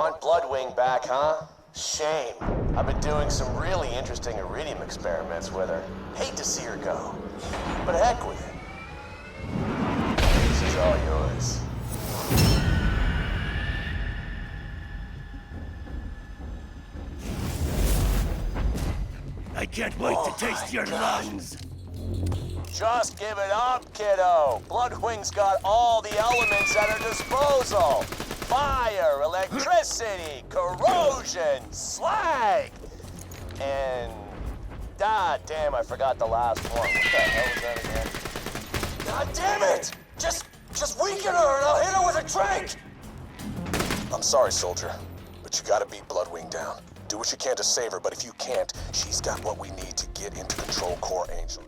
Want Bloodwing back, huh? Shame. I've been doing some really interesting iridium experiments with her. Hate to see her go. But heck with it. She's all yours. I can't wait to taste your lungs. Just give it up, kiddo. Bloodwing's got all the elements at her disposal. Fire, electricity, corrosion, slag. And... God damn, I forgot the last one. What the hell was that again? God damn it! Just weaken her and I'll hit her with a drink! I'm sorry, soldier, but you gotta beat Bloodwing down. Do what you can to save her, but if you can't, she's got what we need to get into Control Core Angel.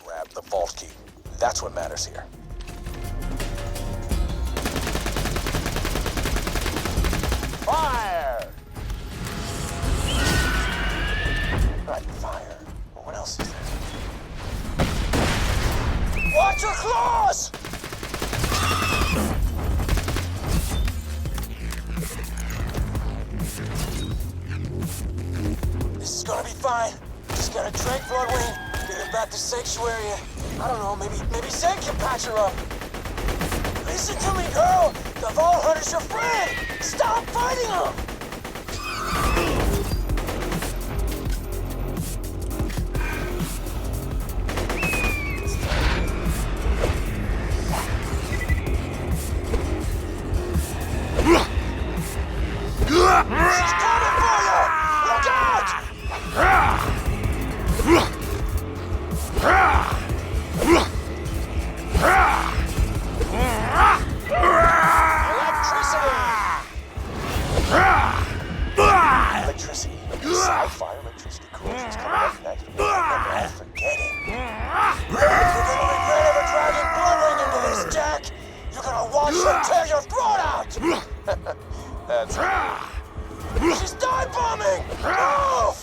Grab the vault key. That's what matters here. Fire! Right, fire. What else is there? Watch your claws! This is gonna be fine. Just gotta drink Bloodwing, get her back to Sanctuary. I don't know, maybe Zen can patch her up. Listen to me, girl! The Vault Hunter's your friend! Stop fighting him! She's coming for you! Look out! Electricity. Fire, electricity, corrosion's coming up next. Never forget it. You're gonna regret ever dragging Bloodwing into this, Jack! You're gonna watch her tear your throat out! That's She's dive bombing! Move!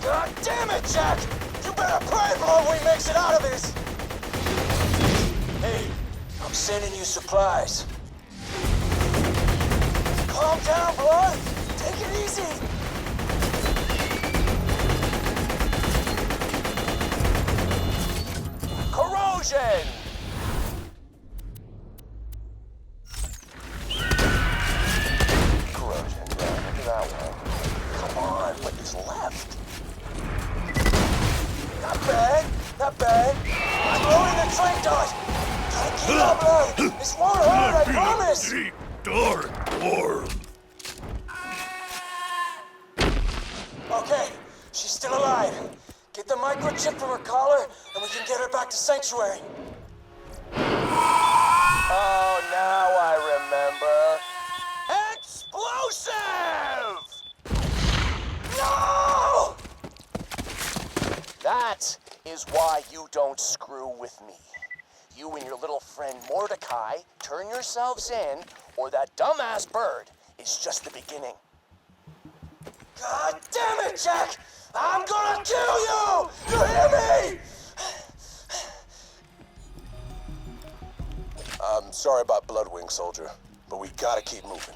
God damn it, Jack! You better pray Bloodwing makes it out of this! Hey, I'm sending you supplies. Calm down, Blood! Take it easy! corrosion! Corrosion, yeah, look at that one. Come on, what is left? Not bad, not bad. I'm loading the train dot. Gotta keep up, Blood. This won't hurt, I promise. Door. Okay, she's still alive. Get the microchip from her collar, and we can get her back to Sanctuary. Oh, now I remember. Explosive! No! That is why you don't screw with me. You and your little friend Mordecai turn yourselves in, or that dumbass bird is just the beginning. God damn it, Jack! I'm gonna kill you! You hear me? I'm sorry about Bloodwing, soldier, but we gotta keep moving.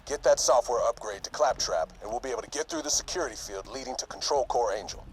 Get that software upgrade to Claptrap, and we'll be able to get through the security field leading to Control Core Angel.